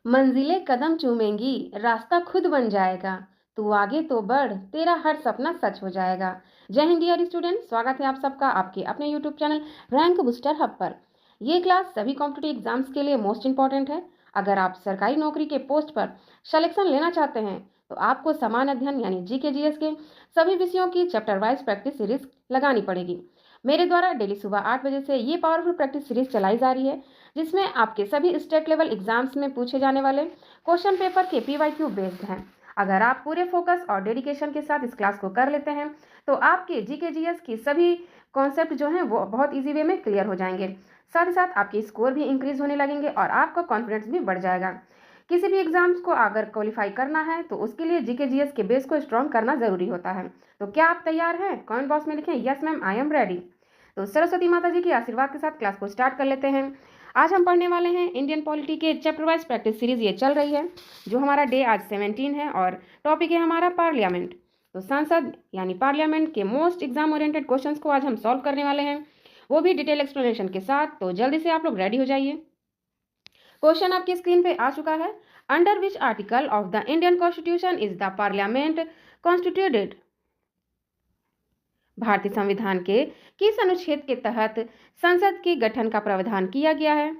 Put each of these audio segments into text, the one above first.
मंजिलें कदम चूमेंगी, रास्ता खुद बन जाएगा। तू आगे तो बढ़, तेरा हर सपना सच हो जाएगा। जय हिंद डियर स्टूडेंट, स्वागत है आप सबका आपके अपने YouTube channel rank booster hub पर। ये क्लास सभी कॉम्पिटिटिव एग्जाम्स के लिए मोस्ट इंपॉर्टेंट है। अगर आप सरकारी नौकरी के पोस्ट पर सिलेक्शन लेना चाहते हैं तो आपको समान अध्ययन यानी जीके जीएस के सभी विषयों की चैप्टर वाइज प्रैक्टिस सीरीज लगानी पड़ेगी। मेरे द्वारा डेली सुबह 8 बजे से ये पावरफुल प्रैक्टिस सीरीज चलाई जा रही है, जिसमें आपके सभी स्टेट लेवल एग्जाम्स में पूछे जाने वाले क्वेश्चन पेपर के पीवाईक्यू बेस्ड हैं। अगर आप पूरे फोकस और डेडिकेशन के साथ इस क्लास को कर लेते हैं तो आपके जीके जीएस की सभी कॉन्सेप्ट जो हैं वो बहुत इजी वे में क्लियर हो जाएंगे। साथ ही साथ आपके स्कोर भी इंक्रीज होने लगेंगे और आपका कॉन्फिडेंस भी बढ़ जाएगा। किसी भी एग्जाम्स को अगर क्वालिफाई करना है तो उसके लिए जीके जीएस के बेस को स्ट्रॉन्ग करना जरूरी होता है। तो क्या आप तैयार हैं? कमेंट बॉक्स में लिखें yes ma'am I am ready. तो सरस्वती माता जी के आशीर्वाद के साथ क्लास को स्टार्ट कर लेते हैं। आज हम पढ़ने वाले हैं इंडियन पॉलिटी के चैप्टर वाइज प्रैक्टिस सीरीज ये चल रही है, जो हमारा डे आज 17 है और टॉपिक है हमारा पार्लियामेंट। तो संसद यानी पार्लियामेंट के मोस्ट एग्जाम ओरिएंटेड क्वेश्चंस को आज हम सॉल्व करने वाले हैं, वो भी डिटेल एक्सप्लेनेशन के साथ। तो जल्दी से आप लोग रेडी हो जाइए। क्वेश्चन आपकी स्क्रीन पे आ चुका है। Under which article of the Indian constitution is the parliament constituted? भारतीय संविधान के किस अनुच्छेद के तहत संसद के गठन का प्रावधान किया गया है?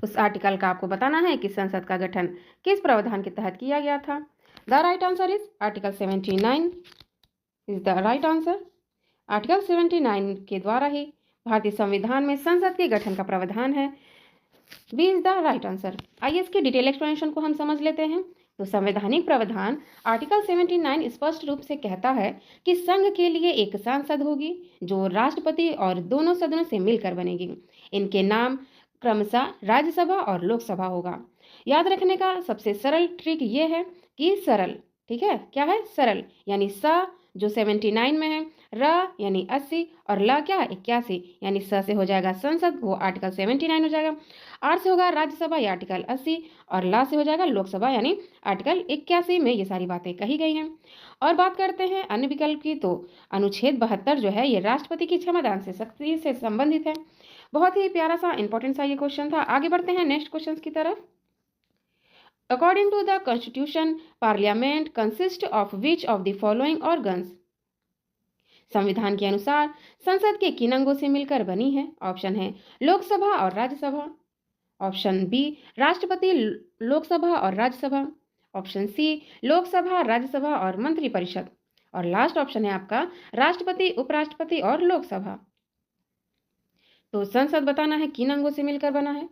उस आर्टिकल का आपको बताना है कि संसद का गठन किस प्रावधान के तहत किया गया था। The right answer is article 79 is the right answer. Article 79 के द्वारा ही भारतीय संविधान में संसद के गठन का प्रावधान है। B is the right answer. आइए इसके डिटेल एक्सप्लेनेशन को हम समझ लेते हैं। तो संवैधानिक प्रावधान आर्टिकल 79 स्पष्ट रूप से कहता है कि संघ के लिए एक संसद होगी जो राष्ट्रपति और दोनों सदनों से मिलकर बनेगी। इनके नाम क्रमशः राज्यसभा और लोकसभा होगा। याद रखने का सबसे सरल ट्रिक ये है कि सरल, ठीक है, क्या है सरल, यानी स जो 79 में है, र यानी 80 और ल क्या है 81, यानी स से हो जाएगा संसद, वो आर्टिकल 79 हो जाएगा। आर से होगा राज्यसभा या आर्टिकल 80 और ला से हो जाएगा लोकसभा यानी आर्टिकल 81 में ये सारी बातें कही गई हैं। और बात करते हैं अन्य विकल्प की, तो अनुच्छेद 72 जो है ये राष्ट्रपति की क्षमता से शक्ति से संबंधित है। बहुत ही प्यारा सा इंपॉर्टेंट सा ये क्वेश्चन था। आगे बढ़ते हैं नेक्स्ट क्वेश्चन की तरफ। According to the constitution parliament consist of which of the following organs? संविधान के अनुसार संसद के किन अंगों से मिलकर बनी है? ऑप्शन है लोकसभा और राज्यसभा, ऑप्शन बी राष्ट्रपति, लोकसभा और राज्यसभा, ऑप्शन सी लोकसभा, राज्यसभा और मंत्रिपरिषद, और लास्ट ऑप्शन है आपका राष्ट्रपति, उपराष्ट्रपति और लोकसभा। तो संसद बताना है किन अंगों से मिलकर बना है।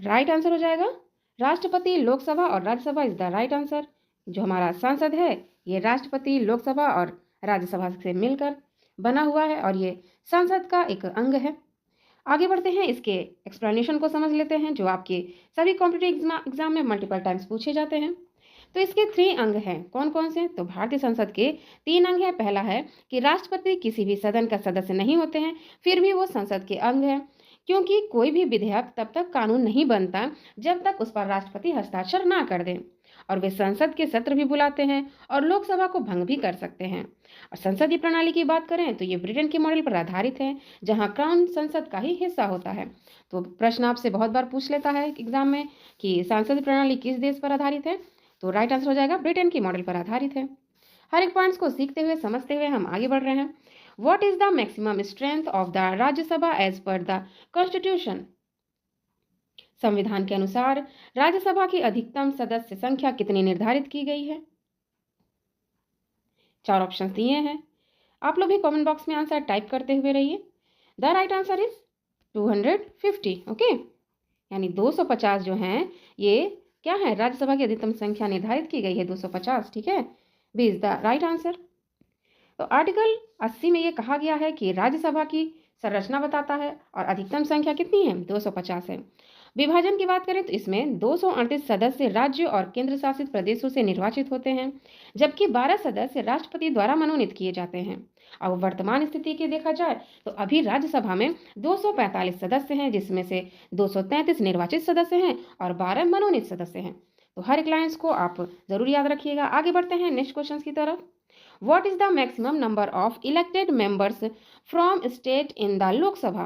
राइट आंसर हो जाएगा राष्ट्रपति, लोकसभा और Rajya Sabha is the right answer. जो हमारा संसद है ये राष्ट्रपति, लोकसभा और राज्यसभा से मिलकर बना हुआ है और ये संसद का एक अंग है। आगे बढ़ते हैं, इसके एक्सप्लेनेशन को समझ लेते हैं जो आपके सभी कॉम्पिटिटिव एग्जाम में मल्टीपल टाइम्स पूछे जाते हैं। तो इसके 3 अंग हैं। कौन कौन से? तो भारतीय संसद के 3 अंग हैं। पहला है कि राष्ट्रपति किसी भी सदन का सदस्य नहीं होते हैं, फिर भी वो संसद के अंग है, क्योंकि कोई भी विधेयक तब तक कानून नहीं बनता जब तक उस पर राष्ट्रपति हस्ताक्षर ना कर दे, और वे संसद के सत्र भी बुलाते हैं और लोकसभा को भंग भी कर सकते हैं। और संसदीय प्रणाली की बात करें तो ये ब्रिटेन के मॉडल पर आधारित है, जहां क्राउन संसद का ही हिस्सा होता है। तो प्रश्न आपसे बहुत बार पूछ लेता है एग्जाम में कि संसदीय प्रणाली किस देश पर आधारित है, तो राइट आंसर हो जाएगा ब्रिटेन की मॉडल पर आधारित है। हर एक पॉइंट्स को सीखते हुए समझते हुए हम आगे बढ़ रहे हैं। What is the maximum strength of the Rajya Sabha as per the constitution? संविधान के अनुसार राज्यसभा की अधिकतम सदस्य संख्या कितनी निर्धारित की गई है? 4 ऑप्शन दिए हैं, आप लोग भी कमेंट बॉक्स में आंसर टाइप करते हुए रहिए। The right answer is 250, okay, यानी 250 जो हैं ये क्या है, राज्यसभा की अधिकतम संख्या निर्धारित की गई है 250, ठीक है, B is the right answer. तो आर्टिकल 80 में ये कहा गया है कि राज्यसभा की संरचना बताता है और अधिकतम संख्या कितनी है, 250 है। विभाजन की बात करें तो इसमें 238 सदस्य राज्य और केंद्र शासित प्रदेशों से निर्वाचित होते हैं, जबकि 12 सदस्य राष्ट्रपति द्वारा मनोनीत किए जाते हैं। अब वर्तमान स्थिति की देखा जाए तो अभी राज्यसभा में 245 सदस्य हैं, जिसमें से 233 निर्वाचित सदस्य हैं और 12 मनोनीत सदस्य हैं। तो हर एक लाइन्स को आप जरूर याद रखिएगा। आगे बढ़ते हैं नेक्स्ट क्वेश्चन की तरफ। What is the maximum number of elected members from state in the Lok Sabha?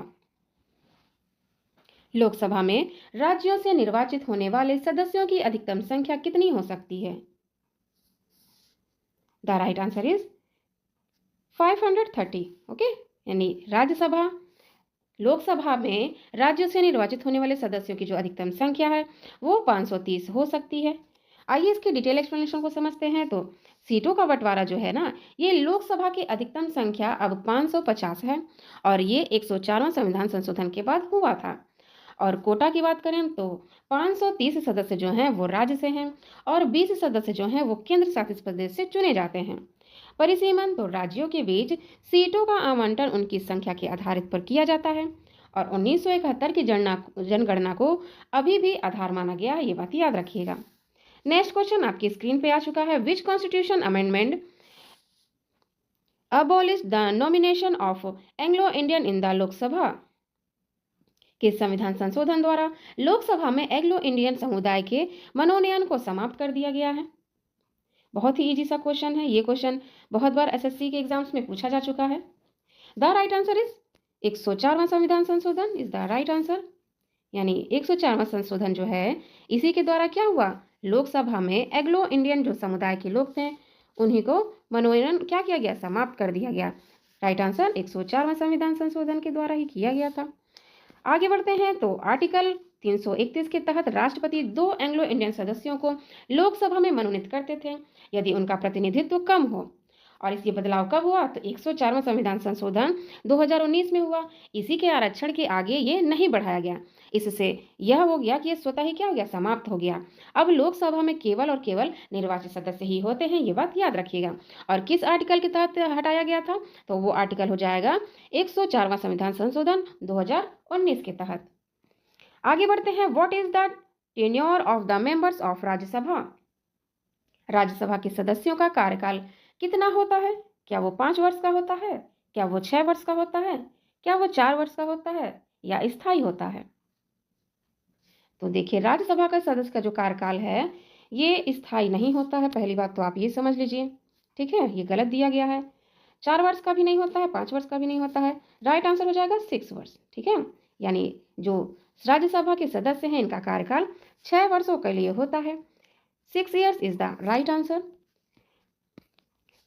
Lok Sabha में राज्यों से निर्वाचित होने वाले सदस्यों की अधिकतम संख्या कितनी हो सकती है? The right answer is 530। Okay, यानी राज्यसभा लोकसभा में राज्यों से निर्वाचित होने वाले सदस्यों की जो अधिकतम संख्या है वो 530 हो सकती है। आइए इसके डिटेल एक्सप्लेनेशन को समझते हैं। तो सीटों का बंटवारा जो है ना, ये लोकसभा की अधिकतम संख्या अब 550 है और ये 104वां संविधान संशोधन के बाद हुआ था। और कोटा की बात करें तो 530 सदस्य जो हैं वो राज्य से हैं और 20 सदस्य जो हैं वो केंद्र शासित प्रदेश से चुने जाते हैं। परिसीमन तो राज्यों के बीच सीटों का आवंटन उनकी संख्या के आधारित पर किया जाता है और 1971 की जनगणना को अभी भी आधार माना गया है, ये बात याद रखिएगा। नेक्स्ट क्वेश्चन आपकी स्क्रीन पे आ चुका है। Which constitution amendment abolish the nomination of Anglo Indian in the Lok Sabha? किस संविधान संशोधन द्वारा लोकसभा में एंग्लो इंडियन समुदाय के मनोनयन को समाप्त कर दिया गया है? बहुत ही इजी सा क्वेश्चन है। ये क्वेश्चन बहुत बार एसएससी के एग्जाम्स में पूछा जा चुका है। द राइट आंसर इज 104वां संविधान संशोधन इज द राइट आंसर। यानी 104वां संशोधन जो है इसी के द्वारा क्या हुआ, लोकसभा में एंग्लो इंडियन जो समुदाय के लोग थे उन्हीं को मनोनयन क्या किया गया, समाप्त कर दिया गया। राइट आंसर 104वां संविधान संशोधन के द्वारा ही किया गया था। आगे बढ़ते हैं। तो आर्टिकल 331 के तहत राष्ट्रपति 2 एंग्लो इंडियन सदस्यों को लोकसभा में मनोनीत करते थे यदि उनका प्रतिनिधित्व कम हो। और इस ये बदलाव कब हुआ, तो 104वां संविधान संशोधन 2019 में हुआ। इसी के आरक्षण के आगे ये नहीं बढ़ाया गया। इससे यह हो गया कि ये स्वतः ही क्या हो गया, समाप्त हो गया। अब लोकसभा में केवल और केवल निर्वाचित सदस्य ही होते हैं, ये बात याद रखिएगा। और किस आर्टिकल के तहत हटाया गया था, तो वो आर्टिकल हो जाएगा 104वां संविधान संशोधन 2019 के तहत। आगे बढ़ते हैं। What is the tenure of the members of Rajya Sabha? Rajya Sabha के सदस्यों का कार्यकाल कितना होता है? क्या वो 5 वर्ष का होता है, क्या वो 6 वर्ष का होता है, क्या वो 4 वर्ष का होता है या स्थायी होता है? तो देखिए, राज्यसभा का सदस्य का जो कार्यकाल है ये स्थायी नहीं होता है। पहली बात तो आप ये समझ लीजिए, ठीक है, ये गलत दिया गया है। 4 वर्ष का भी नहीं होता है, 5 वर्ष का भी नहीं होता है। राइट आंसर हो जाएगा 6 वर्ष, ठीक है। यानी जो राज्यसभा के सदस्य हैं इनका कार्यकाल 6 वर्षों के लिए होता है। 6 years is the right answer.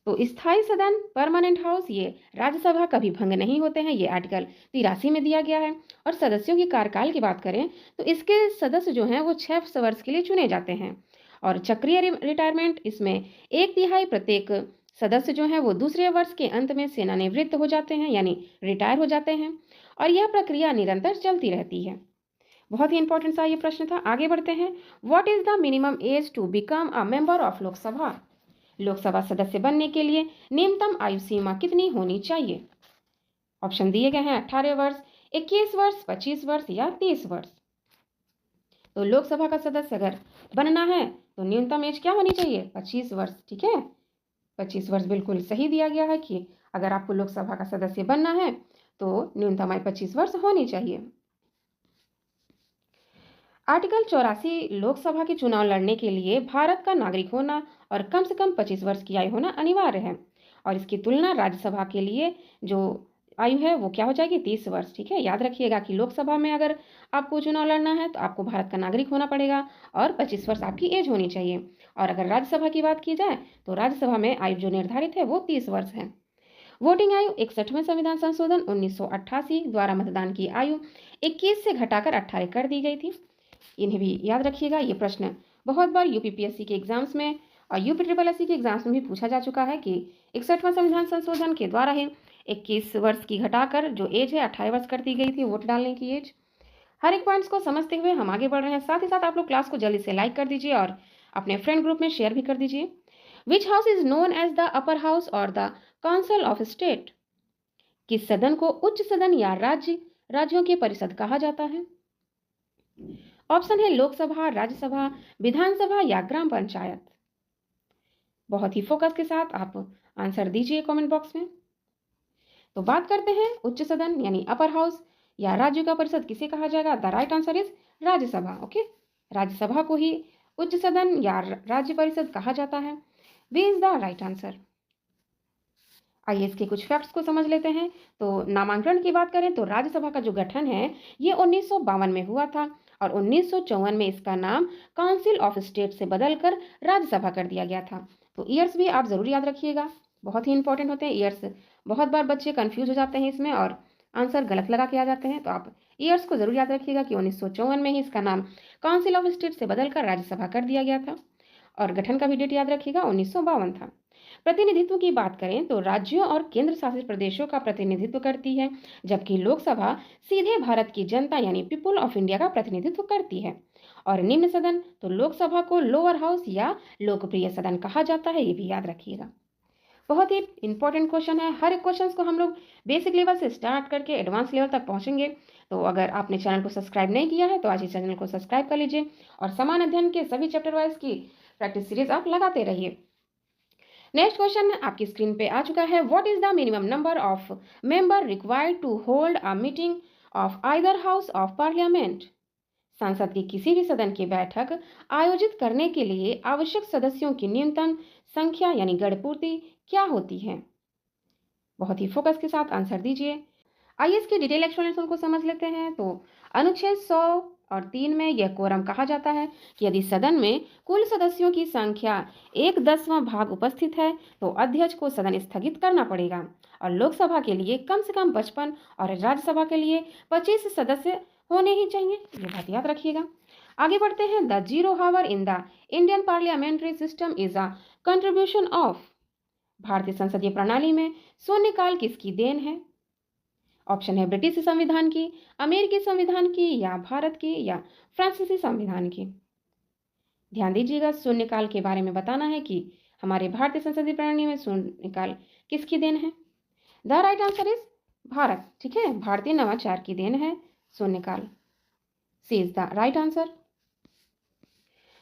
तो स्थायी सदन, परमानेंट हाउस, ये राज्यसभा कभी भंग नहीं होते हैं, ये आर्टिकल 83 में दिया गया है। और सदस्यों की कार्यकाल की बात करें तो इसके सदस्य जो हैं वो 6 वर्ष के लिए चुने जाते हैं। और चक्रीय रिटायरमेंट, इसमें 1/3 प्रत्येक सदस्य जो हैं वो दूसरे वर्ष के अंत में सेवानिवृत्त हो जाते हैं, यानी रिटायर हो जाते हैं। और यह प्रक्रिया निरंतर चलती रहती है। बहुत ही इंपॉर्टेंट सा ये प्रश्न था। आगे बढ़ते हैं। What is the minimum age to become a member of Lok Sabha? Lok Sabha सदस्य बनने के लिए न्यूनतम आयु सीमा कितनी होनी चाहिए? ऑप्शन दिए गए हैं 18 वर्ष, 21 वर्ष, 25 वर्ष या 30 वर्ष। तो लोकसभा का सदस्य अगर बनना है तो न्यूनतम एज क्या होनी चाहिए, 25 वर्ष, ठीक है। 25 वर्ष बिल्कुल सही दिया गया है कि अगर आपको लोकसभा का सदस्य बनना है तो न्यूनतम आयु 25 वर्ष होनी चाहिए। आर्टिकल 84 लोकसभा के चुनाव लड़ने के लिए भारत का नागरिक होना और कम से कम 25 वर्ष की आयु होना अनिवार्य है। और इसकी तुलना राज्यसभा के लिए जो आयु है वो क्या हो जाएगी, 30 वर्ष, ठीक है। याद रखिएगा कि लोकसभा में अगर आपको चुनाव लड़ना है तो आपको भारत का नागरिक होना पड़ेगा और 25 वर्ष आपकी एज होनी चाहिए। और अगर राज्यसभा की बात की जाए तो राज्यसभा में आयु जो निर्धारित है वो 30 वर्ष है। वोटिंग आयु 61वें संविधान संशोधन 1988 द्वारा मतदान की आयु 21 से घटाकर 18 कर दी गई थी। इन्हें भी याद रखिएगा। ये प्रश्न बहुत बार यूपीपीएससी के एग्जाम्स में और यूपी ट्रिपल एससी के एग्जाम्स में भी पूछा जा चुका है कि 61वां संविधान संशोधन के द्वारा ही 21 वर्ष की घटाकर जो एज है 18 वर्ष कर दी गई थी वोट डालने की एज। हर एक पॉइंट्स को समझते हुए हम आगे बढ़ रहे हैं। साथ ही साथ आप लोग क्लास को जल्दी से लाइक कर दीजिए और अपने फ्रेंड ग्रुप में शेयर भी कर दीजिए। Which house is known as the upper house और द काउंसिल ऑफ स्टेट? किस सदन को उच्च सदन या राज्यों की परिषद कहा जाता है? ऑप्शन है लोकसभा, राज्यसभा, विधानसभा या ग्राम पंचायत। बहुत ही फोकस के साथ आप आंसर दीजिए कमेंट बॉक्स में। तो बात करते हैं उच्च सदन यानी अपर हाउस या राज्य का परिषद किसे कहा जाएगा। The right answer is Rajya Sabha. Okay, Rajya Sabha को ही उच्च सदन या राज्य परिषद कहा जाता है। B is the right answer. आइए इसके कुछ फैक्ट्स को समझ लेते हैं। तो नामांकन की बात करें तो राज्यसभा का जो गठन है ये 1952 में हुआ था और 1954 में इसका नाम काउंसिल ऑफ स्टेट से बदलकर राज्यसभा कर दिया गया था। तो ईयर्स भी आप जरूर याद रखिएगा, बहुत ही इंपॉर्टेंट होते हैं ईयर्स। बहुत बार बच्चे कंफ्यूज हो जाते हैं इसमें और आंसर गलत लगा के आ जाते हैं, तो आप ईयर्स को जरूर याद रखिएगा कि 1954 में ही इसका नाम काउंसिल ऑफ स्टेट से बदलकर राज्यसभा कर दिया गया था और गठन का भी डेट याद रखिएगा 1952 था। प्रतिनिधित्व की बात करें तो राज्यों और केंद्र शासित प्रदेशों का प्रतिनिधित्व करती है, जबकि लोकसभा सीधे भारत की जनता यानी पीपुल ऑफ इंडिया का प्रतिनिधित्व करती है। और निम्न सदन तो लोकसभा को लोअर हाउस या लोकप्रिय सदन कहा जाता है, ये भी याद रखिएगा। बहुत ही इंपॉर्टेंट क्वेश्चन है, हर एक क्वेश्चन को हम लोग बेसिक लेवल से स्टार्ट करके एडवांस लेवल तक पहुंचेंगे। तो अगर आपने चैनल को सब्सक्राइब नहीं किया है तो आज ही चैनल को सब्सक्राइब कर लीजिए और समान अध्ययन के सभी चैप्टर वाइज की प्रैक्टिस सीरीज आप लगाते रहिए। नेक्स्ट क्वेश्चन आपकी स्क्रीन पे आ चुका है। What is the minimum number of member required to hold a meeting of either house of parliament? संसद की किसी भी सदन की बैठक आयोजित करने के लिए आवश्यक सदस्यों की न्यूनतम संख्या यानी गणपूर्ति क्या होती है? बहुत ही फोकस के साथ आंसर दीजिए। आइए इसके डिटेल एक्सप्लेनेशन को समझ लेते हैं। तो अनुच्छेद 103 में यह कोरम कहा जाता है कि यदि सदन में कुल सदस्यों की संख्या 1/10वां भाग उपस्थित है तो अध्यक्ष को सदन स्थगित करना पड़ेगा और लोकसभा के लिए कम से कम 55 और राज्यसभा के लिए 25 सदस्य होने ही चाहिए, ये बात याद रखिएगा। आगे बढ़ते हैं। The zero hour in the Indian parliamentary system is a contribution of. भारतीय संसदीय प्रणाली में शून्यकाल किसकी देन है? ऑप्शन है ब्रिटिश संविधान की, अमेरिकी संविधान की या भारत की या फ्रांसीसी संविधान की। ध्यान दीजिएगा, शून्यकाल के बारे में बताना है कि हमारे भारतीय संसदीय प्रणाली में शून्यकाल किसकी देन है। The right answer is Bharat. ठीक है, भारतीय नवाचार की देन है शून्यकाल। सी इज द राइट आंसर।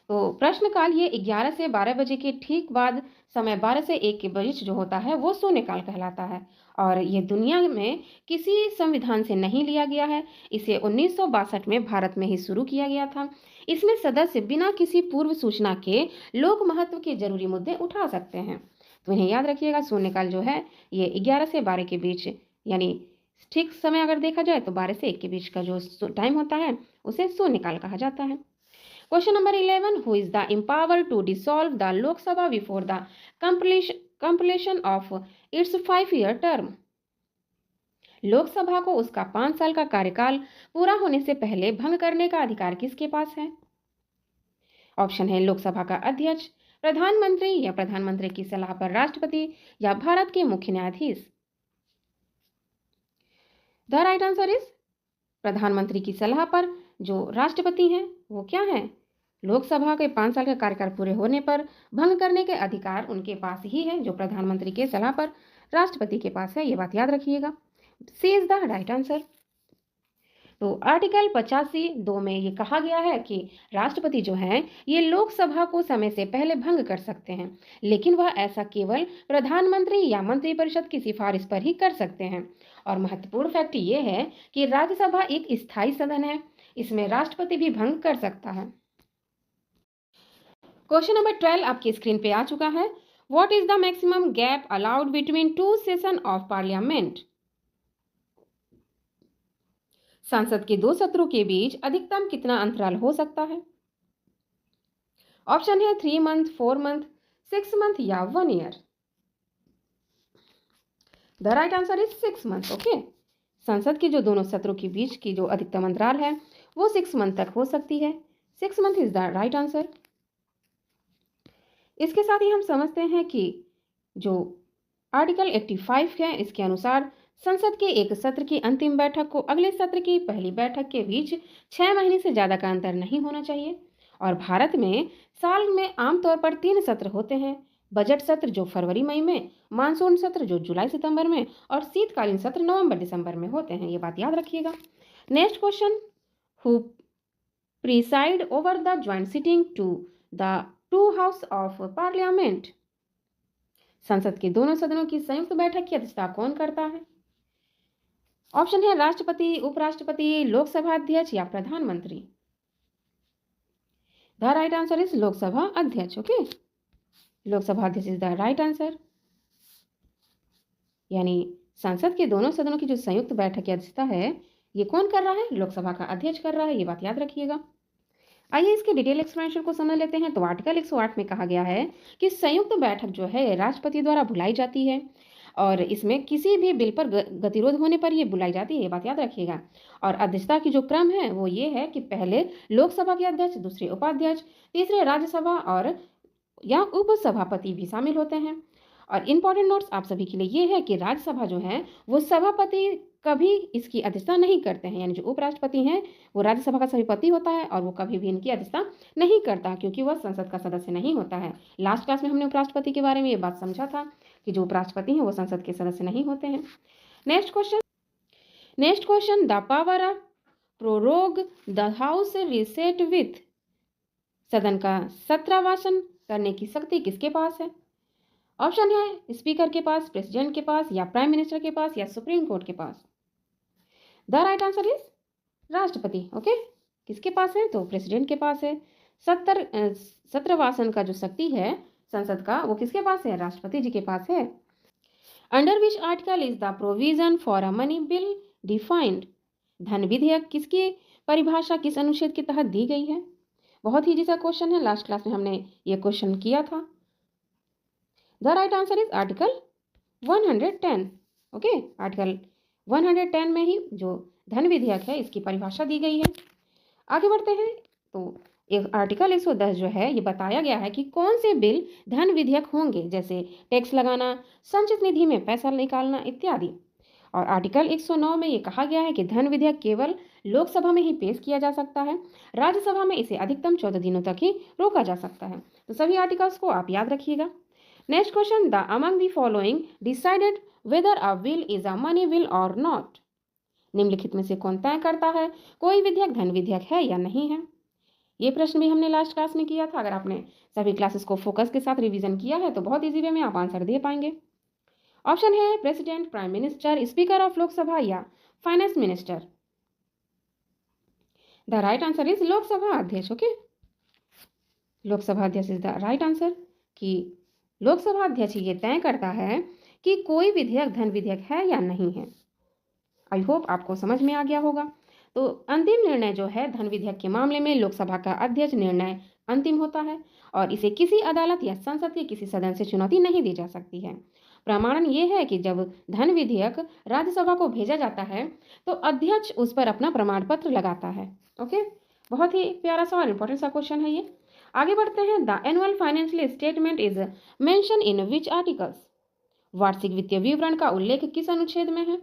तो प्रश्नकाल ये 11 से 12 बजे के ठीक बाद समय 12 से 1 के बीच जो होता है वो शून्यकाल कहलाता है और ये दुनिया में किसी संविधान से नहीं लिया गया है। इसे 1962 में भारत में ही शुरू किया गया था। इसमें सदस्य बिना किसी पूर्व सूचना के लोक महत्व के जरूरी मुद्दे उठा सकते हैं। तो इन्हें याद रखिएगा, शून्यकाल जो है ये 11 से 12 के बीच यानी ठीक समय अगर देखा जाए तो 12 से 1 के बीच का जो टाइम होता है उसे शून्यकाल कहा जाता है। Question number 11. Who is the empowered to dissolve the Lok Sabha before the completion of its 5-year term? Lok Sabha को उसका 5 साल का कार्यकाल पूरा होने से पहले भंग करने का अधिकार किसके पास है? ऑप्शन है लोकसभा का अध्यक्ष, प्रधानमंत्री या प्रधानमंत्री की सलाह पर राष्ट्रपति या भारत के मुख्य न्यायाधीश। द राइट आंसर इज प्रधानमंत्री की सलाह पर जो राष्ट्रपति हैं वो क्या है? लोकसभा के 5 साल का कार्यकाल पूरे होने पर भंग करने के अधिकार उनके पास ही है, जो प्रधानमंत्री के सलाह पर राष्ट्रपति के पास है, ये बात याद रखिएगा। सी इज द राइट आंसर। तो आर्टिकल 85(2) में ये कहा गया है कि राष्ट्रपति जो हैं ये लोकसभा को समय से पहले भंग कर सकते हैं, लेकिन वह ऐसा केवल प्रधानमंत्री या मंत्रिपरिषद की सिफारिश पर ही कर सकते हैं। और महत्वपूर्ण फैक्ट ये है कि राज्यसभा एक स्थायी सदन है, इसमें राष्ट्रपति भी भंग कर सकता है। क्वेश्चन नंबर 12 आपकी स्क्रीन पे आ चुका है। What is the maximum gap allowed between 2 session of parliament? संसद के 2 सत्रों के बीच अधिकतम कितना अंतराल हो सकता है? ऑप्शन है 3 मंथ, 4 मंथ, 6 मंथ या 1 year. The right answer is 6 month. Okay, संसद के जो दोनों सत्रों के बीच की जो अधिकतम अंतराल है वो 6 मंथ तक हो सकती है। 6 month is the right answer. इसके साथ ही हम समझते हैं कि जो आर्टिकल 85 है इसके अनुसार संसद के एक सत्र की अंतिम बैठक को अगले सत्र की पहली बैठक के बीच 6 महीने से ज़्यादा का अंतर नहीं होना चाहिए। और भारत में साल में आमतौर पर 3 सत्र होते हैं, बजट सत्र जो फरवरी मई में, मानसून सत्र जो जुलाई सितंबर में और शीतकालीन सत्र नवंबर दिसंबर में होते हैं, ये बात याद रखिएगा। Next question, who preside over the joint sitting to the 2 house of parliament? संसद के दोनों सदनों की संयुक्त बैठक की अध्यक्षता कौन करता है? ऑप्शन है राष्ट्रपति, उपराष्ट्रपति, लोकसभा अध्यक्ष या प्रधानमंत्री। The right answer is Lok Sabha अध्यक्ष। ओके, लोकसभा अध्यक्ष इज द राइट आंसर। यानी संसद के दोनों सदनों की जो संयुक्त बैठक की अध्यक्षता है ये कौन कर रहा है? लोकसभा का अध्यक्ष कर रहा है, ये बात याद रखिएगा। आइए इसके डिटेल एक्सप्लेनेशन को समझ लेते हैं। तो आर्टिकल 108 में कहा गया है कि संयुक्त बैठक जो है राष्ट्रपति द्वारा बुलाई जाती है और इसमें किसी भी बिल पर गतिरोध होने पर ये बुलाई जाती है, ये बात याद रखिएगा। और अध्यक्षता की जो क्रम है वो ये है कि पहले लोकसभा के अध्यक्ष, दूसरे उपाध्यक्ष, तीसरे राज्यसभा और या उपसभापति भी शामिल होते हैं। और इंपॉर्टेंट नोट्स आप सभी के लिए ये है कि राज्यसभा जो है वो सभापति कभी इसकी अध्यक्षता नहीं करते हैं, यानी जो उपराष्ट्रपति हैं वो राज्यसभा का सभापति होता है और वो कभी भी इनकी अध्यक्षता नहीं करता क्योंकि वह संसद का सदस्य नहीं होता है। लास्ट क्लास में हमने उपराष्ट्रपति के बारे में ये बात समझा था कि जो उपराष्ट्रपति हैं वो संसद के सदस्य नहीं होते हैं। Next question, the power of prorogue the house reset with, सदन का सत्रवासन करने की शक्ति किसके पास है? ऑप्शन है स्पीकर के पास, प्रेसिडेंट के पास, या प्राइम मिनिस्टर के पास, या सुप्रीम कोर्ट के पास। द राइट आंसर इज राष्ट्रपति। ओके, किसके पास है? तो प्रेसिडेंट के पास है। सत्रवासन का जो शक्ति है संसद का वो किसके पास है? राष्ट्रपति जी के पास है। Under which article is the provision for a money bill defined, धन विधेयक किसकी परिभाषा किस अनुच्छेद के तहत दी गई है? बहुत ही जैसा क्वेश्चन है, लास्ट क्लास में हमने ये क्वेश्चन किया था। The right answer is article 110। Okay, article 110 में ही जो धन विधेयक है इसकी परिभाषा दी गई है। आगे बढ़ते हैं। तो एक आर्टिकल 110 जो है ये बताया गया है कि कौन से बिल धन विधेयक होंगे, जैसे टैक्स लगाना, संचित निधि में पैसा निकालना इत्यादि। और आर्टिकल 109 में ये कहा गया है कि धन विधेयक केवल लोकसभा में ही पेश किया जा सकता है, राज्यसभा में इसे अधिकतम 14 दिनों तक ही रोका जा सकता है। तो सभी आर्टिकल्स को आप याद रखिएगा। Next question, the among the following decided weather a bill is a money bill और नॉट, निम्नलिखित में से कौन तय करता है कोई विधेयक धन विधेयक है या नहीं है? ये प्रश्न भी हमने लास्ट क्लास में किया था। अगर आपने सभी क्लासेस को फोकस के साथ रिवीजन किया है तो बहुत इजी वे में आप आंसर दे पाएंगे। ऑप्शन है president, prime minister, speaker of Lok Sabha या finance minister. The right answer is Lok Sabha अध्यक्ष। ओके, लोकसभा अध्यक्ष इज द राइट आंसर कि लोकसभा अध्यक्ष ये तय करता है कि कोई विधेयक धन विधेयक है या नहीं है। आई होप आपको समझ में आ गया होगा। तो अंतिम निर्णय जो है धन विधेयक के मामले में लोकसभा का अध्यक्ष निर्णय अंतिम होता है और इसे किसी अदालत या संसद के किसी सदन से चुनौती नहीं दी जा सकती है। प्रमाणन ये है कि जब धन विधेयक राज्यसभा को भेजा जाता है तो अध्यक्ष उस पर अपना प्रमाण पत्र लगाता है। ओके, बहुत ही प्यारा सा और इंपॉर्टेंट सा क्वेश्चन है ये। आगे बढ़ते हैं। The annual financial statement is mention in which articles, वार्षिक वित्तीय विवरण का उल्लेख किस अनुच्छेद में है?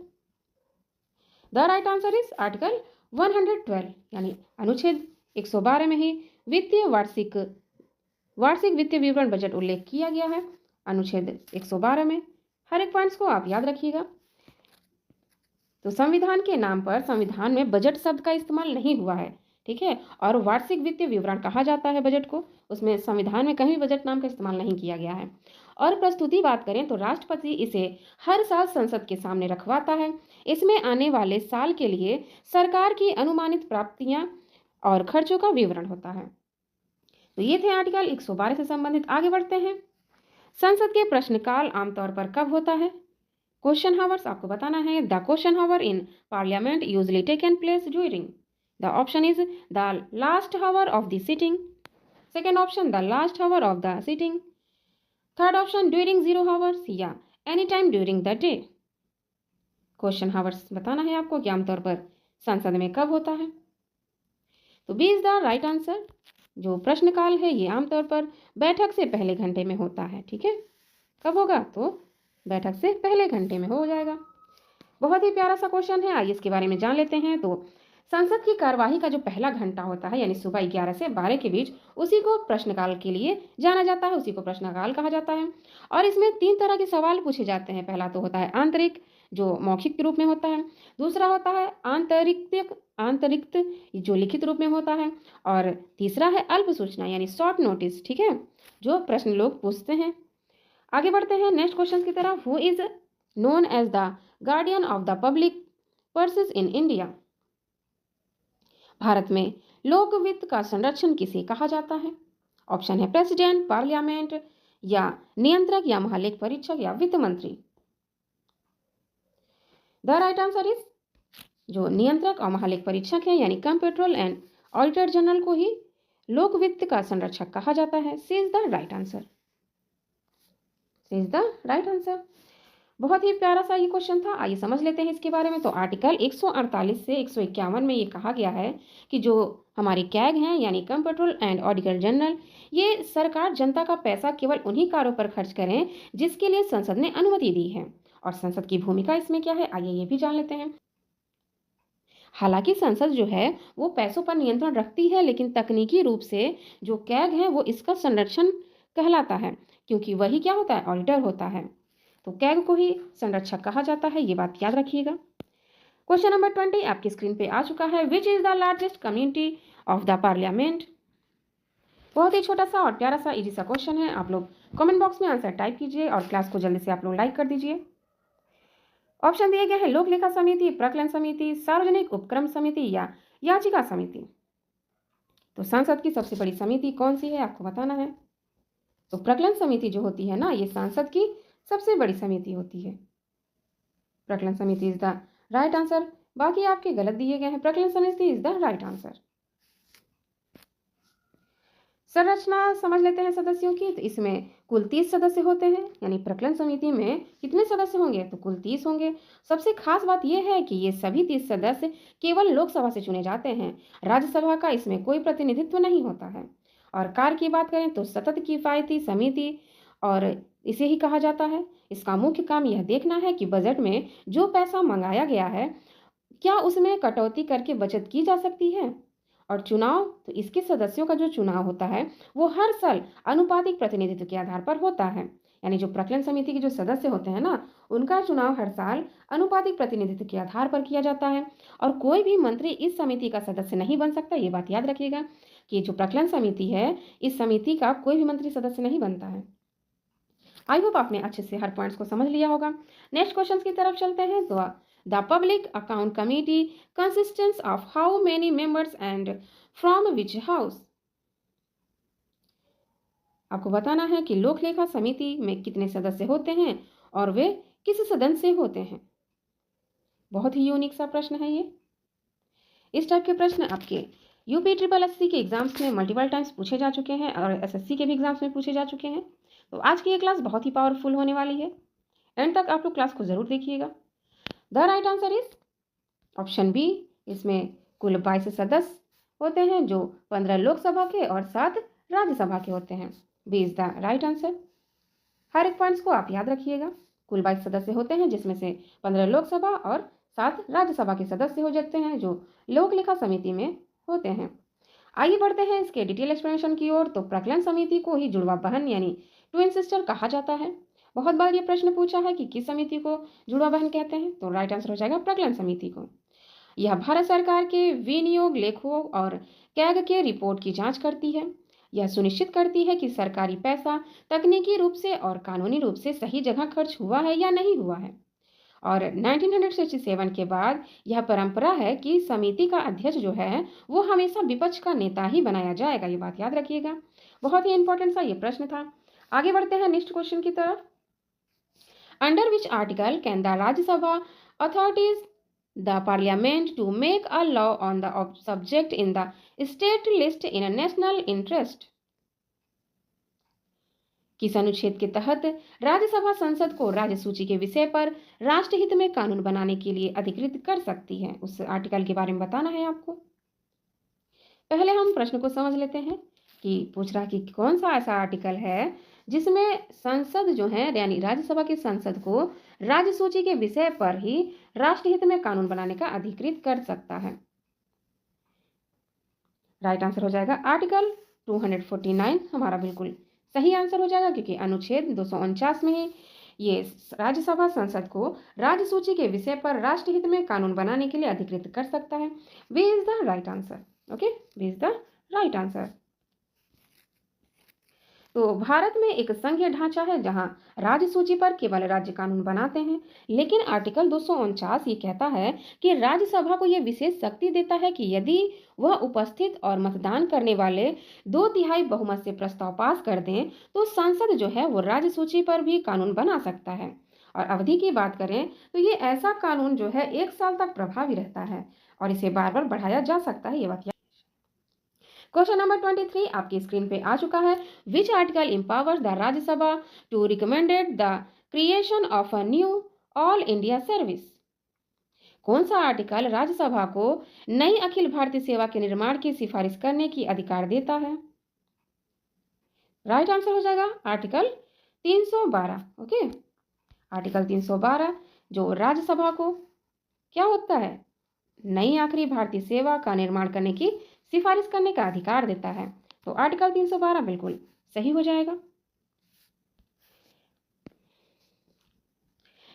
The right answer is article 112, यानी अनुच्छेद 112 में ही वार्षिक वित्तीय विवरण बजट उल्लेख किया गया है। अनुच्छेद 112 में हर एक पॉइंट्स को आप याद रखिएगा। तो संविधान के नाम पर संविधान में बजट शब्द का इस्तेमाल नहीं हुआ है, ठीक है। और वार्षिक वित्तीय विवरण कहा जाता है बजट को, उसमें संविधान में कहीं भी बजट नाम का इस्तेमाल नहीं किया गया है। और प्रस्तुति बात करें तो राष्ट्रपति इसे हर साल संसद के सामने रखवाता है। इसमें आने वाले साल के लिए सरकार की अनुमानित प्राप्तियां और खर्चों का विवरण होता है। तो ये थे आर्टिकल 112 से संबंधित। आगे बढ़ते हैं। संसद के प्रश्नकाल आमतौर पर कब होता है? क्वेश्चन हावर्स आपको बताना है। The question hour in parliament usually taken place during, the option is the last hour of the sitting, second option the last hour of the sitting, third option during 0 hours या any time during the day. Question hours बताना है आपको कि आमतौर पर संसद में कब होता है। तो B is the right answer. जो प्रश्नकाल है ये आमतौर पर बैठक से पहले घंटे में होता है, ठीक है। कब होगा? तो बैठक से पहले घंटे में हो जाएगा। बहुत ही प्यारा सा क्वेश्चन है, आइए इसके बारे में जान लेते हैं। तो संसद की कार्यवाही का जो पहला घंटा होता है यानी सुबह 11 से 12 के बीच, उसी को प्रश्नकाल के लिए जाना जाता है, उसी को प्रश्नकाल कहा जाता है। और इसमें 3 तरह के सवाल पूछे जाते हैं। पहला तो होता है आंतरिक, जो मौखिक के रूप में होता है। दूसरा होता है आंतरिक जो लिखित रूप में होता है। और तीसरा है अल्प सूचना यानी शॉर्ट नोटिस, ठीक है, जो प्रश्न लोग पूछते हैं। आगे बढ़ते हैं नेक्स्ट क्वेश्चन की तरफ। Who is known as the guardian of the public purses in India? भारत में लोक वित्त का संरक्षण किसे कहा जाता है? ऑप्शन है प्रेसिडेंट, पार्लियामेंट या नियंत्रक या महालेख परीक्षक या वित्त मंत्री। द राइट आंसर इज जो नियंत्रक और महालेख परीक्षक है यानी कंप्ट्रोलर एंड ऑडिटर जनरल को ही लोक वित्त का संरक्षक कहा जाता है। C is the right answer. C is the right answer. बहुत ही प्यारा सा ये क्वेश्चन था। आइए समझ लेते हैं इसके बारे में। तो आर्टिकल 148 से 151 में ये कहा गया है कि जो हमारी कैग हैं यानी कंप्ट्रोलर एंड ऑडिटर जनरल, ये सरकार जनता का पैसा केवल उन्हीं कार्यों पर खर्च करें जिसके लिए संसद ने अनुमति दी है। और संसद की भूमिका इसमें क्या है, आइए ये भी जान लेते हैं। हालांकि संसद जो है वो पैसों पर नियंत्रण रखती है, लेकिन तकनीकी रूप से जो कैग है वो इसका संरक्षण कहलाता है, क्योंकि वही क्या होता है, ऑडिटर होता है। तो कैग को ही संरक्षक कहा जाता है, ये बात याद रखिएगा। क्वेश्चन नंबर 20 आपकी स्क्रीन पे आ चुका है। Which is the largest community of the parliament. बहुत ही छोटा सा और प्यारा सा इजी सा क्वेश्चन है। आप लोग कमेंट बॉक्स में आंसर टाइप कीजिए और क्लास को जल्दी से आप लोग लाइक कर दीजिए। ऑप्शन दिए गए हैं लोक लेखा समिति, प्रकलन समिति, सार्वजनिक उपक्रम समिति या याचिका समिति। तो संसद की सबसे बड़ी समिति कौन सी है आपको बताना है। तो प्रकलन समिति जो होती है ना, ये संसद की सबसे बड़ी समिति होती है। प्रकलन समिति इज द राइट आंसर। बाकी आपके गलत दिए गए हैं। प्रकलन समिति इज द राइट आंसर। संरचना समझ लेते हैं सदस्यों की। तो इसमें कुल 30 सदस्य होते हैं, यानी प्रकलन समिति में कितने सदस्य होंगे, तो कुल 30 होंगे। सबसे खास बात यह है कि ये सभी 30 सदस्य केवल लोकसभा से चुने जाते हैं। राज्यसभा का इसमें कोई प्रतिनिधित्व नहीं होता है। और कार्य की बात करें तो सतत किफायती समिति और इसे ही कहा जाता है। इसका मुख्य काम यह देखना है कि बजट में जो पैसा मंगाया गया है क्या उसमें कटौती करके बचत की जा सकती है। और चुनाव, तो इसके सदस्यों का जो चुनाव होता है वो हर साल अनुपातिक प्रतिनिधित्व के आधार पर होता है। यानी जो प्रकलन समिति के जो सदस्य होते हैं ना, उनका चुनाव हर साल अनुपातिक प्रतिनिधित्व के आधार पर किया जाता है। और कोई भी मंत्री इस समिति का सदस्य नहीं बन सकता। ये बात याद रखिएगा कि जो प्रकलन समिति है, इस समिति का कोई भी मंत्री सदस्य नहीं बनता है। आई होप आपने अच्छे से हर पॉइंट्स को समझ लिया होगा। नेक्स्ट क्वेश्चन की तरफ चलते हैं। तो the public account committee consistence of how many members and from which house. आपको बताना है कि लोक लेखा समिति में कितने सदस्य होते हैं और वे किस सदन से होते हैं। बहुत ही यूनिक सा प्रश्न है ये। इस टाइप के प्रश्न आपके यूपी ट्रिपल एससी के एग्जाम्स में मल्टीपल टाइम्स पूछे जा चुके हैं और एसएससी के भी एग्जाम्स में पूछे जा चुके हैं। तो आज की ये क्लास बहुत ही पावरफुल होने वाली है। एंड तक आप लोग क्लास को जरूर देखिएगा। The right answer is option B. इसमें कुल 22 सदस्य होते हैं, जो 15 लोकसभा के और 7 राज्यसभा के होते हैं। B is the right answer. हर एक पॉइंट्स को आप याद रखिएगा। कुल 22 सदस्य होते हैं, जिसमें से 15 लोकसभा और 7 राज्यसभा के सदस्य हो जाते हैं, जो लोक लेखा समिति में होते हैं। आइए बढ़ते हैं इसके डिटेल एक्सप्लेनेशन की ओर। तो प्रकलन समिति को ही जुड़वा बहन यानी ट्विन सिस्टर कहा जाता है। बहुत बार ये प्रश्न पूछा है कि किस समिति को जुड़वा बहन कहते हैं। तो राइट आंसर हो जाएगा प्रकलन समिति को। यह भारत सरकार के विनियोग लेखों और कैग के रिपोर्ट की जांच करती है। यह सुनिश्चित करती है कि सरकारी पैसा तकनीकी रूप से और कानूनी रूप से सही जगह खर्च हुआ है या नहीं हुआ है। और 1967 के बाद यह परंपरा है कि समिति का अध्यक्ष जो है वो हमेशा विपक्ष का नेता ही बनाया जाएगा। ये बात याद रखिएगा। बहुत ही इंपॉर्टेंट सा ये प्रश्न था। आगे बढ़ते हैं नेक्स्ट क्वेश्चन की तरफ। Under which article can the Rajya Sabha authorities the parliament to make a law on the subject in the state list in a national interest. किस अनुच्छेद के तहत राज्यसभा संसद को राज्य सूची के विषय पर राष्ट्रहित में कानून बनाने के लिए अधिकृत कर सकती है। उस आर्टिकल के बारे में बताना है आपको। पहले हम प्रश्न को समझ लेते हैं कि पूछ रहा कि कौन सा ऐसा आर्टिकल है जिसमें संसद जो है यानी राज्यसभा की संसद को राज्य सूची के विषय पर ही राष्ट्रहित में कानून बनाने का अधिकृत कर सकता है। राइट आंसर हो जाएगा आर्टिकल 249 हमारा बिल्कुल सही आंसर हो जाएगा, क्योंकि अनुच्छेद 249 में ही ये राज्यसभा संसद को राज्य सूची के विषय पर राष्ट्रहित में कानून बनाने के लिए अधिकृत कर सकता है। B is the right answer. Okay, B is the right answer. तो भारत में एक संघीय ढांचा है जहां राज्य सूची पर केवल राज्य कानून बनाते हैं, लेकिन आर्टिकल 249 ये कहता है कि राज्यसभा को यह विशेष शक्ति देता है कि यदि वह उपस्थित और मतदान करने वाले 2/3 बहुमत से प्रस्ताव पास कर दें तो संसद जो है वो राज्य सूची पर भी कानून बना सकता है। और अवधि की बात करें तो ये ऐसा कानून जो है 1 साल तक प्रभावी रहता है और इसे बार बार बढ़ाया जा सकता है, ये बात। क्वेश्चन नंबर 23 आपकी स्क्रीन पे आ चुका है। Which article empowers the Rajya Sabha to recommended the creation of a new all India service. कौन सा आर्टिकल राज्यसभा को नई अखिल भारतीय सेवा के निर्माण की सिफारिश करने की अधिकार देता है? राइट आंसर हो जाएगा आर्टिकल 312। ओके, आर्टिकल 312 जो राज्यसभा को क्या होता है, नई आखिरी भारतीय सेवा का निर्माण करने की सिफारिश करने का अधिकार देता है। तो आर्टिकल 312 बिल्कुल सही हो जाएगा।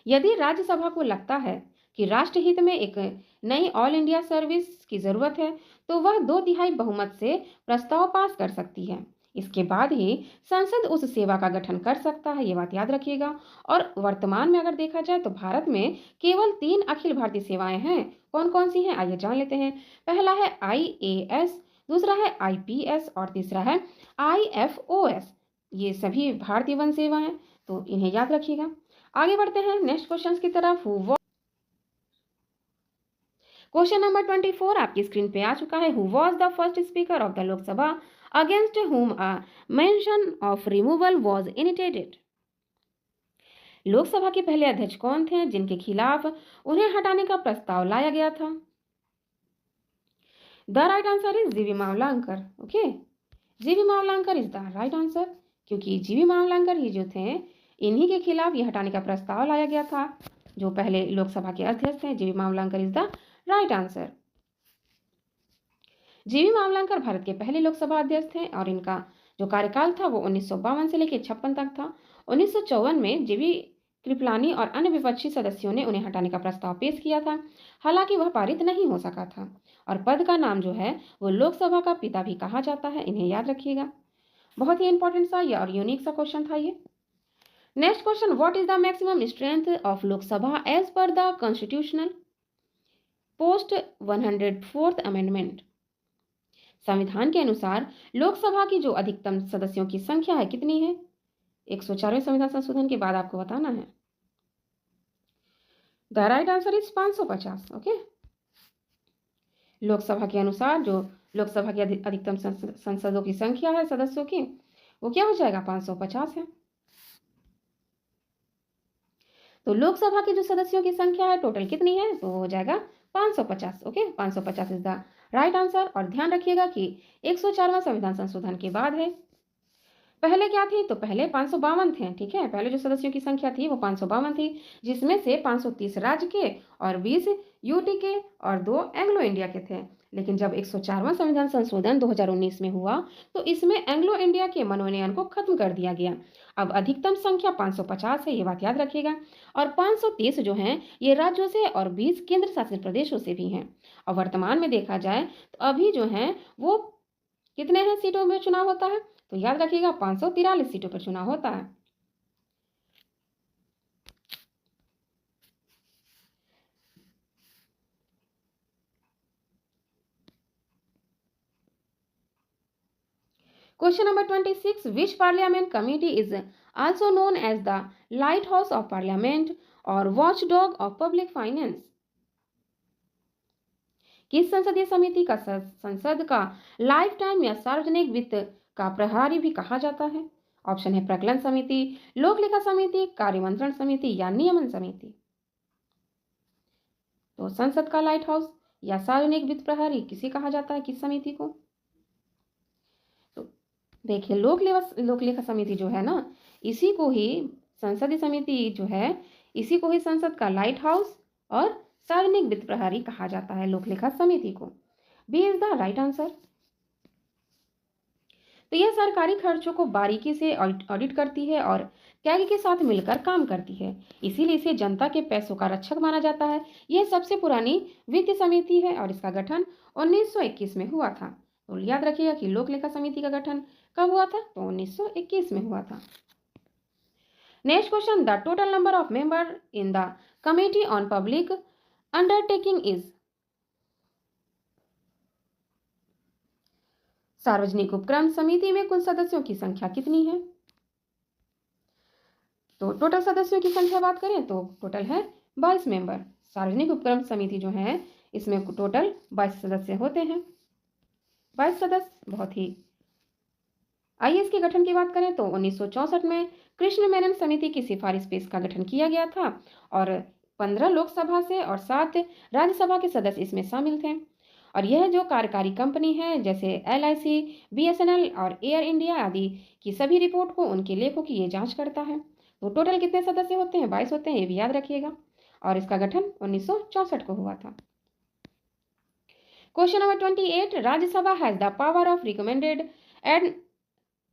यदि राज्यसभा को लगता है कि राष्ट्रहित में एक नई ऑल इंडिया सर्विस की जरूरत है तो वह 2/3 बहुमत से प्रस्ताव पास कर सकती है। इसके बाद ही संसद उस सेवा का गठन कर सकता है, ये बात याद रखिएगा। और वर्तमान में अगर देखा जाए तो भारत में केवल 3 अखिल भारतीय सेवाएं हैं। कौन कौन सी हैं आइए जान लेते हैं। पहला है IAS, दूसरा है IPS और तीसरा है IFOS। ये सभी भारतीय वन सेवा हैं, तो इन्हें याद रखिएगा। आगे बढ़ते हैं नेक्स्ट क्वेश्चन की तरफ। क्वेश्चन नंबर 24 आपकी स्क्रीन पे आ चुका है। Who was the first speaker of the Lok Sabha against whom a mention of removal was initiated. Lok Sabha के पहले अध्यक्ष कौन थे जिनके खिलाफ उन्हें हटाने का प्रस्ताव लाया गया था? द राइट आंसर इज जीवी मावलांकर। ओके, जीवी मावलांकर इज द राइट आंसर, क्योंकि जीवी मावलांकर ही जो थे इन्हीं के खिलाफ यह हटाने का प्रस्ताव लाया गया था। जो पहले लोकसभा के अध्यक्ष थे जीवी मावलांकर इज द राइट आंसर। जीवी मावलांकर भारत के पहले लोकसभा अध्यक्ष थे और इनका जो कार्यकाल था वो 1952 से लेकर 56 तक था। 1954 में जीवी कृपलानी और अन्य विपक्षी सदस्यों ने उन्हें हटाने का प्रस्ताव पेश किया था, हालांकि वह पारित नहीं हो सका था। और पद का नाम जो है वो लोकसभा का पिता भी कहा जाता है, इन्हें याद रखिएगा। बहुत ही इंपॉर्टेंट सा और यूनिक सा क्वेश्चन था ये। Next question, what is the maximum strength of Lok Sabha as per the constitutional post 104th amendment. संविधान के अनुसार लोकसभा की जो अधिकतम सदस्यों की संख्या है कितनी है? 104वें संविधान संशोधन के बाद आपको बताना है। The right answer is 550। Okay, Lok Sabha के अनुसार जो लोकसभा की अधिकतम संसदों की संख्या है सदस्यों की वो क्या हो जाएगा? 550 है। तो लोकसभा की जो सदस्यों की संख्या है टोटल कितनी है? तो हो जाएगा 550। Okay, 550 is the right answer. और ध्यान रखिएगा कि 104वां संविधान संशोधन के बाद है। पहले क्या थी? तो पहले 552 थे। ठीक है, पहले जो सदस्यों की संख्या थी वो 552 थी, जिसमें से 530 राज्य के और 20 यूटी के और 2 एंग्लो इंडिया के थे। लेकिन जब 104वां संविधान संशोधन 2019 में हुआ तो इसमें एंग्लो इंडिया के मनोनयन को खत्म कर दिया गया। अब अधिकतम संख्या 550 है, ये बात याद रखिएगा। और 530 जो हैं ये राज्यों से और 20 केंद्र शासित प्रदेशों से भी हैं। और वर्तमान में देखा जाए तो अभी जो हैं वो कितने हैं सीटों में चुनाव होता है? तो याद रखिएगा 543 सीटों पर चुनाव होता है। Question number 26, which parliament committee is also known as the lighthouse of parliament और watchdog of public finance. किस संसदीय समिति का संसद का लाइफ टाइम या सार्वजनिक वित्त का प्रभारी भी कहा जाता है? ऑप्शन है प्रकलन समिति, लोक लेखा समिति, कार्यमंत्रण समिति या नियमन समिति। तो संसद का लाइट हाउस या सार्वजनिक वित्त प्रभारी किसे कहा जाता है, किस समिति को? तो देखिए लोक लेखा समिति जो है ना, इसी को ही संसदीय समिति जो है इसी को ही संसद का लाइट हाउस और सार्वजनिक वित्त प्रभारी कहा जाता है, लोक लेखा समिति को। B is the right answer. तो यह सरकारी खर्चों को बारीकी से ऑडिट करती है और कैग के साथ मिलकर काम करती है, इसीलिए इसे जनता के पैसों का रक्षक माना जाता है। यह सबसे पुरानी वित्तीय समिति है और इसका गठन 1921 में हुआ था। तो याद रखिएगा कि लोक लेखा समिति का गठन कब हुआ था? तो 1921 में हुआ था। Next question, the total number of member in the committee on public undertaking is. सार्वजनिक उपक्रम समिति में कुल सदस्यों की संख्या कितनी है? तो टोटल सदस्यों की संख्या बात करें तो टोटल है 22 मेंबर। सार्वजनिक उपक्रम समिति जो है इसमें टोटल 22 सदस्य होते हैं। 22 सदस्य बहुत ही। आइए इसके गठन की बात करें तो 1964 में कृष्ण मेनन समिति की सिफारिश पे इसका गठन किया गया था और 15 लोकसभा से और 7 राज्यसभा के सदस्य इसमें शामिल थे। और यह जो कार्यकारी कंपनी है जैसे LIC, BSNL और एयर इंडिया आदि की सभी रिपोर्ट को उनके लेखों की ये जांच करता है। तो टोटल कितने सदस्य होते हैं? 22 होते हैं, ये भी याद रखिएगा। और इसका गठन 1964 को हुआ था। Question number 28, Rajya Sabha has the power of recommended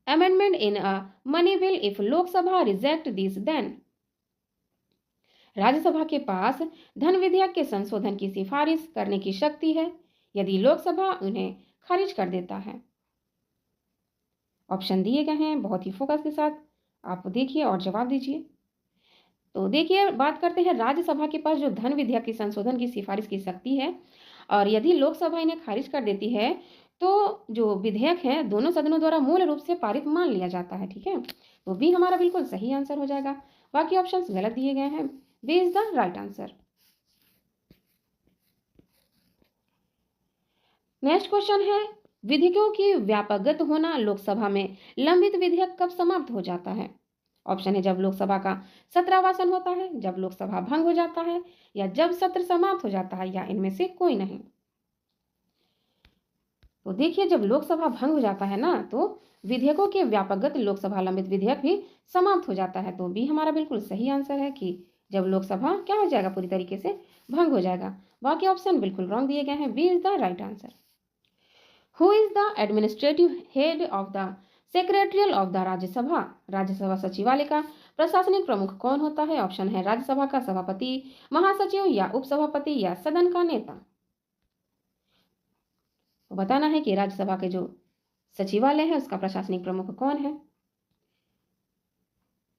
amendment in a money bill if Lok Sabha reject this then। Rajya Sabha के पास धन विधेयक के संशोधन की सिफारिश करने की शक्ति है यदि लोकसभा उन्हें खारिज कर देता है। ऑप्शन दिए गए हैं, बहुत ही फोकस के साथ आप देखिए और जवाब दीजिए। तो देखिए, बात करते हैं राज्यसभा के पास जो धन विधेयक की संशोधन की सिफारिश की शक्ति है और यदि लोकसभा इन्हें खारिज कर देती है तो जो विधेयक है दोनों सदनों द्वारा मूल रूप से पारित मान लिया जाता है। ठीक है, तो बी हमारा बिल्कुल सही आंसर हो जाएगा। बाकी ऑप्शंस गलत दिए गए हैं। B is the right answer. Next question है, विधेयकों की व्यापकगत होना लोकसभा में लंबित विधेयक कब समाप्त हो जाता है? ऑप्शन है जब लोकसभा का सत्रावासन होता है, जब लोकसभा भंग हो जाता है, या जब सत्र समाप्त हो जाता है, या इनमें से कोई नहीं। तो देखिए, जब लोकसभा भंग हो जाता है ना तो विधेयकों के व्यापकगत लोकसभा लंबित विधेयक भी समाप्त हो जाता है। तो बी हमारा बिल्कुल सही आंसर है कि जब लोकसभा क्या हो जाएगा, पूरी तरीके से भंग हो जाएगा। बाकी ऑप्शन बिल्कुल रॉन्ग दिए गए हैं। B is the right answer. Who is the administrative head of the secretarial of the Rajya Sabha? Rajya Sabha सचिवालय का प्रशासनिक प्रमुख कौन होता है? ऑप्शन है राज्यसभा का सभापति, महासचिव, या उपसभापति, या सदन का नेता। तो बताना है कि राज्यसभा के जो सचिवालय है उसका प्रशासनिक प्रमुख कौन है।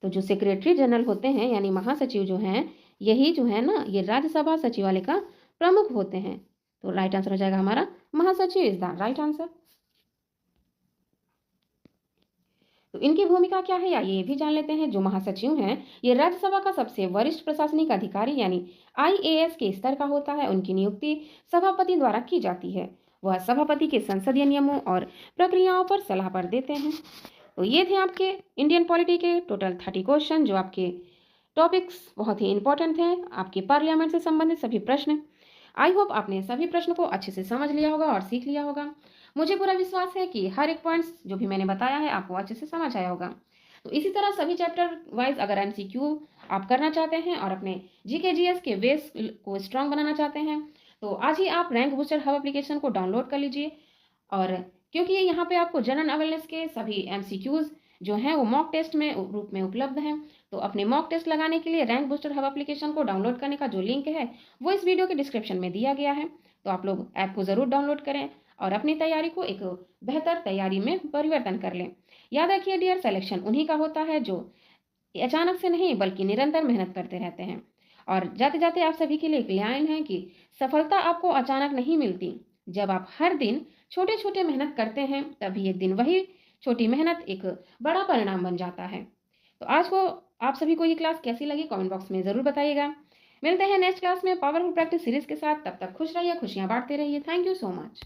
तो जो सेक्रेटरी जनरल होते हैं यानी महासचिव जो हैं, यही जो है ना ये राज्यसभा सचिवालय का प्रमुख होते हैं। तो राइट आंसर हो जाएगा हमारा महासचिव इज द राइट आंसर। तो इनकी भूमिका क्या है या ये भी जान लेते हैं। जो महासचिव हैं ये राज्यसभा का सबसे वरिष्ठ प्रशासनिक अधिकारी यानी IAS के स्तर का होता है। उनकी नियुक्ति सभापति द्वारा की जाती है। वह सभापति के संसदीय नियमों और प्रक्रियाओं पर सलाह पर देते हैं। तो ये थे आपके इंडियन पॉलिटी के टोटल 30 क्वेश्चन जो आपके टॉपिक्स बहुत ही इंपॉर्टेंट थे, आपके पार्लियामेंट से संबंधित सभी प्रश्न। आई होप आपने सभी प्रश्न को अच्छे से समझ लिया होगा और सीख लिया होगा। मुझे पूरा विश्वास है कि हर एक पॉइंट्स जो भी मैंने बताया है आपको अच्छे से समझ आया होगा। तो इसी तरह सभी चैप्टर वाइज अगर MCQ आप करना चाहते हैं और अपने GK GS के बेस को स्ट्रांग बनाना चाहते हैं तो आज ही आप रैंक बूस्टर हब एप्लीकेशन को डाउनलोड कर लीजिए। और क्योंकि यहाँ पे आपको जनरल अवेयरनेस के सभी MCQs जो हैं वो मॉक टेस्ट में रूप में उपलब्ध हैं। तो अपने मॉक टेस्ट लगाने के लिए रैंक बूस्टर हब एप्लीकेशन को डाउनलोड करने का जो लिंक है वो इस वीडियो के डिस्क्रिप्शन में दिया गया है। तो आप लोग ऐप को ज़रूर डाउनलोड करें और अपनी तैयारी को एक बेहतर तैयारी में परिवर्तन कर लें। याद रखिए डियर, सिलेक्शन उन्हीं का होता है जो अचानक से नहीं बल्कि निरंतर मेहनत करते रहते हैं। और जाते जाते आप सभी के लिए एक लाइन है कि सफलता आपको अचानक नहीं मिलती, जब आप हर दिन छोटे छोटे मेहनत करते हैं तभी एक दिन वही छोटी मेहनत एक बड़ा परिणाम बन जाता है। तो आज को आप सभी को ये क्लास कैसी लगी कमेंट बॉक्स में ज़रूर बताइएगा। मिलते हैं नेक्स्ट क्लास में पावरफुल प्रैक्टिस सीरीज के साथ। तब तक खुश रहिए, खुशियाँ बांटते रहिए। Thank you so much.